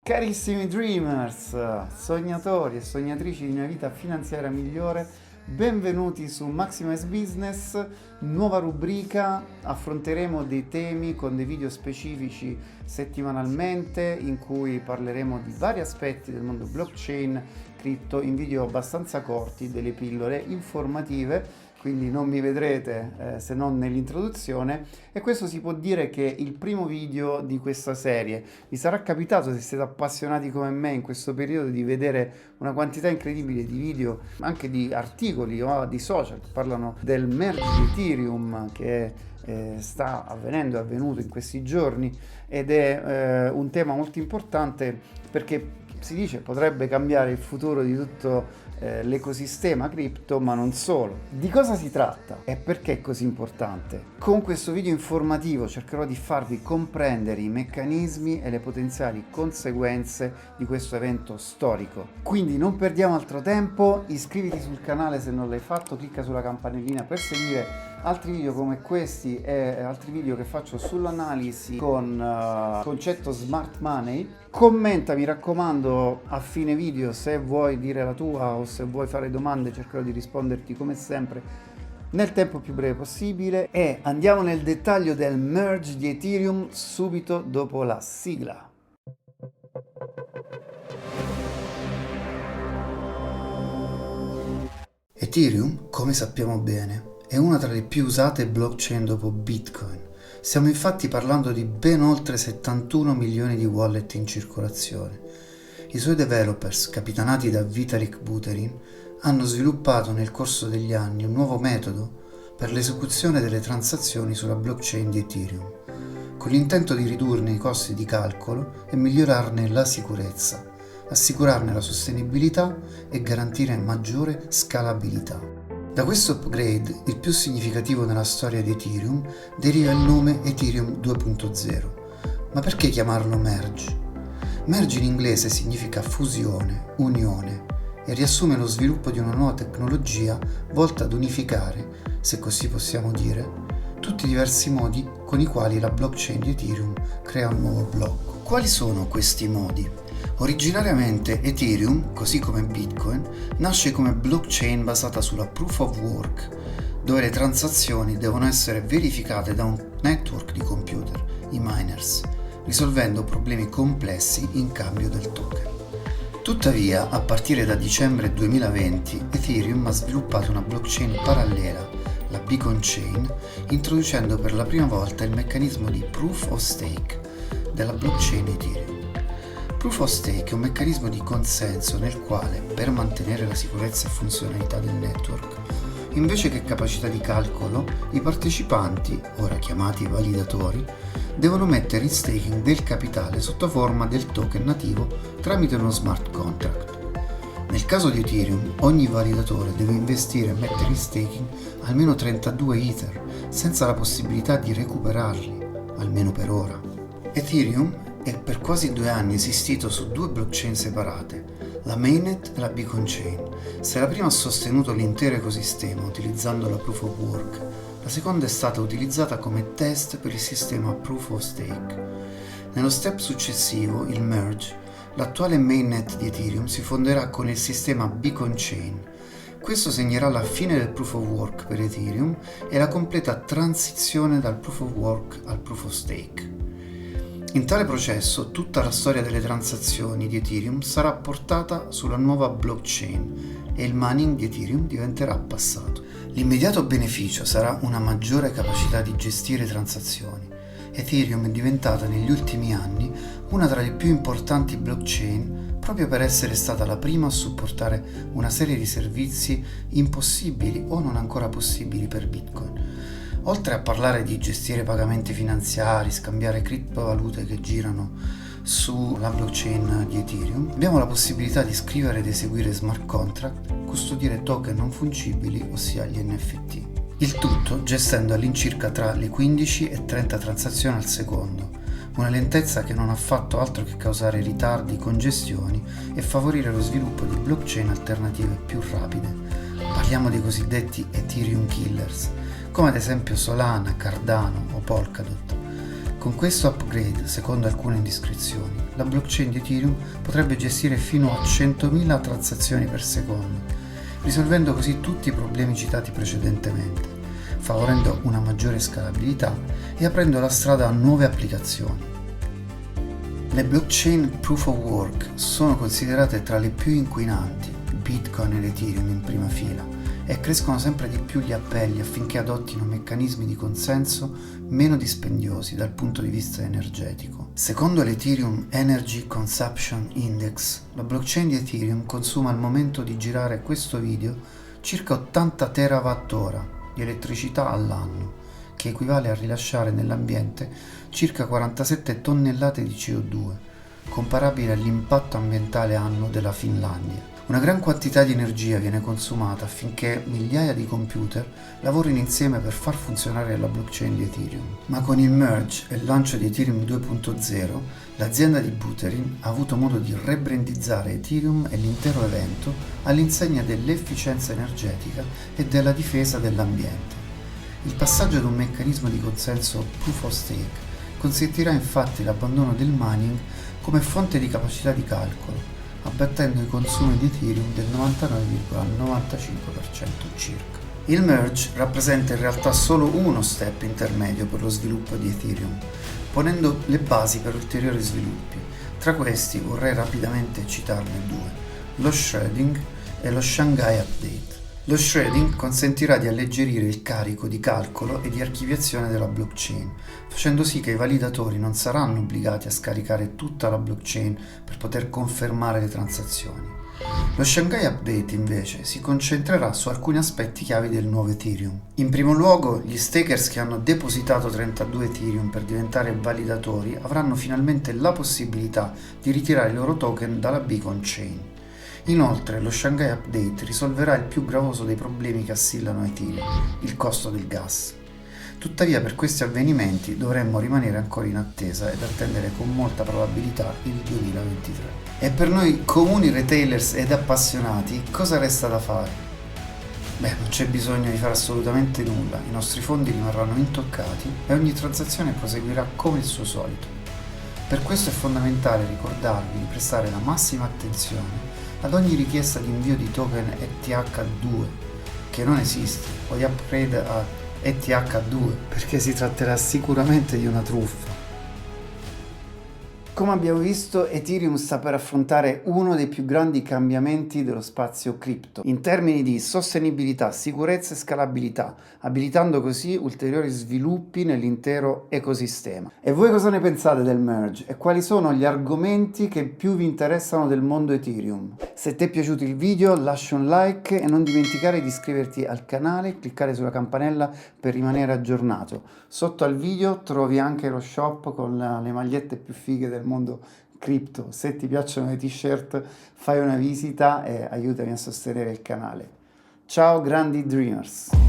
Carissimi dreamers, sognatori e sognatrici di una vita finanziaria migliore, benvenuti su Maximize Business, nuova rubrica. Affronteremo dei temi con dei video specifici settimanalmente in cui parleremo di vari aspetti del mondo blockchain, cripto, in video abbastanza corti, delle pillole informative. Quindi non mi vedrete se non nell'introduzione, e questo si può dire che è il primo video di questa serie. Vi sarà capitato, se siete appassionati come me in questo periodo, di vedere una quantità incredibile di video, anche di articoli o di social che parlano del merge di Ethereum che sta avvenendo, è avvenuto in questi giorni, ed è un tema molto importante perché si dice potrebbe cambiare il futuro di tutto l'ecosistema cripto, ma non solo. Di cosa si tratta e perché è così importante? Con questo video informativo cercherò di farvi comprendere i meccanismi e le potenziali conseguenze di questo evento storico. Quindi non perdiamo altro tempo, iscriviti sul canale se non l'hai fatto, clicca sulla campanellina per seguire altri video come questi e altri video che faccio sull'analisi con concetto smart money. Commenta, mi raccomando, a fine video se vuoi dire la tua o se vuoi fare domande, cercherò di risponderti come sempre nel tempo più breve possibile. E andiamo nel dettaglio del merge di Ethereum subito dopo la sigla. Ethereum, come sappiamo bene, è una tra le più usate blockchain dopo Bitcoin. Stiamo infatti parlando di ben oltre 71 milioni di wallet in circolazione. I suoi developers, capitanati da Vitalik Buterin, hanno sviluppato nel corso degli anni un nuovo metodo per l'esecuzione delle transazioni sulla blockchain di Ethereum, con l'intento di ridurne i costi di calcolo e migliorarne la sicurezza, assicurarne la sostenibilità e garantire maggiore scalabilità. Da questo upgrade, il più significativo nella storia di Ethereum, deriva il nome Ethereum 2.0. Ma perché chiamarlo merge? Merge in inglese significa fusione, unione, e riassume lo sviluppo di una nuova tecnologia volta ad unificare, se così possiamo dire, tutti i diversi modi con i quali la blockchain di Ethereum crea un nuovo blocco. Quali sono questi modi? Originariamente Ethereum, così come Bitcoin, nasce come blockchain basata sulla proof of work, dove le transazioni devono essere verificate da un network di computer, i miners, risolvendo problemi complessi in cambio del token. Tuttavia, a partire da dicembre 2020, Ethereum ha sviluppato una blockchain parallela, la Beacon Chain, introducendo per la prima volta il meccanismo di proof of stake della blockchain Ethereum. Proof of Stake è un meccanismo di consenso nel quale, per mantenere la sicurezza e funzionalità del network, invece che capacità di calcolo, i partecipanti, ora chiamati validatori, devono mettere in staking del capitale sotto forma del token nativo tramite uno smart contract. Nel caso di Ethereum, ogni validatore deve investire e mettere in staking almeno 32 Ether, senza la possibilità di recuperarli, almeno per ora. Ethereum è per quasi 2 anni esistito su 2 blockchain separate, la Mainnet e la Beacon Chain. Se la prima ha sostenuto l'intero ecosistema utilizzando la Proof of Work, la seconda è stata utilizzata come test per il sistema Proof of Stake. Nello step successivo, il merge, l'attuale Mainnet di Ethereum si fonderà con il sistema Beacon Chain. Questo segnerà la fine del Proof of Work per Ethereum e la completa transizione dal Proof of Work al Proof of Stake. In tale processo, tutta la storia delle transazioni di Ethereum sarà portata sulla nuova blockchain e il mining di Ethereum diventerà passato. L'immediato beneficio sarà una maggiore capacità di gestire transazioni. Ethereum è diventata negli ultimi anni una tra le più importanti blockchain proprio per essere stata la prima a supportare una serie di servizi impossibili o non ancora possibili per Bitcoin. Oltre a parlare di gestire pagamenti finanziari, scambiare criptovalute che girano sulla blockchain di Ethereum, abbiamo la possibilità di scrivere ed eseguire smart contract, custodire token non fungibili, ossia gli NFT. Il tutto gestendo all'incirca tra le 15 e 30 transazioni al secondo, una lentezza che non ha fatto altro che causare ritardi, congestioni e favorire lo sviluppo di blockchain alternative più rapide. Parliamo dei cosiddetti Ethereum Killers, come ad esempio Solana, Cardano o Polkadot. Con questo upgrade, secondo alcune indiscrezioni, la blockchain di Ethereum potrebbe gestire fino a 100.000 transazioni per secondo, risolvendo così tutti i problemi citati precedentemente, favorendo una maggiore scalabilità e aprendo la strada a nuove applicazioni. Le blockchain proof of work sono considerate tra le più inquinanti, Bitcoin ed Ethereum in prima fila, e crescono sempre di più gli appelli affinché adottino meccanismi di consenso meno dispendiosi dal punto di vista energetico. Secondo l'Ethereum Energy Consumption Index, la blockchain di Ethereum consuma al momento di girare questo video circa 80 terawattora di elettricità all'anno, che equivale a rilasciare nell'ambiente circa 47 tonnellate di CO2, comparabile all'impatto ambientale annuo della Finlandia. Una gran quantità di energia viene consumata affinché migliaia di computer lavorino insieme per far funzionare la blockchain di Ethereum. Ma con il merge e il lancio di Ethereum 2.0, l'azienda di Buterin ha avuto modo di rebrandizzare Ethereum e l'intero evento all'insegna dell'efficienza energetica e della difesa dell'ambiente. Il passaggio ad un meccanismo di consenso proof of stake consentirà infatti l'abbandono del mining come fonte di capacità di calcolo, abbattendo i consumi di Ethereum del 99,95% circa. Il merge rappresenta in realtà solo uno step intermedio per lo sviluppo di Ethereum, ponendo le basi per ulteriori sviluppi. Tra questi vorrei rapidamente citarne due, lo shredding e lo Shanghai Update. Lo shredding consentirà di alleggerire il carico di calcolo e di archiviazione della blockchain, facendo sì che i validatori non saranno obbligati a scaricare tutta la blockchain per poter confermare le transazioni. Lo Shanghai Update invece si concentrerà su alcuni aspetti chiavi del nuovo Ethereum. In primo luogo, gli stakers che hanno depositato 32 Ethereum per diventare validatori avranno finalmente la possibilità di ritirare i loro token dalla Beacon Chain. Inoltre, lo Shanghai Update risolverà il più gravoso dei problemi che assillano Ethereum, il costo del gas. Tuttavia, per questi avvenimenti dovremmo rimanere ancora in attesa ed attendere con molta probabilità il 2023. E per noi comuni retailers ed appassionati, cosa resta da fare? Non c'è bisogno di fare assolutamente nulla, i nostri fondi rimarranno intoccati e ogni transazione proseguirà come il suo solito. Per questo è fondamentale ricordarvi di prestare la massima attenzione ad ogni richiesta di invio di token ETH2, che non esiste, o di upgrade a ETH2, perché si tratterà sicuramente di una truffa. Come abbiamo visto, Ethereum sta per affrontare uno dei più grandi cambiamenti dello spazio cripto, in termini di sostenibilità, sicurezza e scalabilità, abilitando così ulteriori sviluppi nell'intero ecosistema. E voi cosa ne pensate del merge? E quali sono gli argomenti che più vi interessano del mondo Ethereum? Se ti è piaciuto il video, lascia un like e non dimenticare di iscriverti al canale e cliccare sulla campanella per rimanere aggiornato. Sotto al video trovi anche lo shop con le magliette più fighe del mondo cripto. Se ti piacciono le t-shirt, fai una visita e aiutami a sostenere il canale. Ciao grandi dreamers!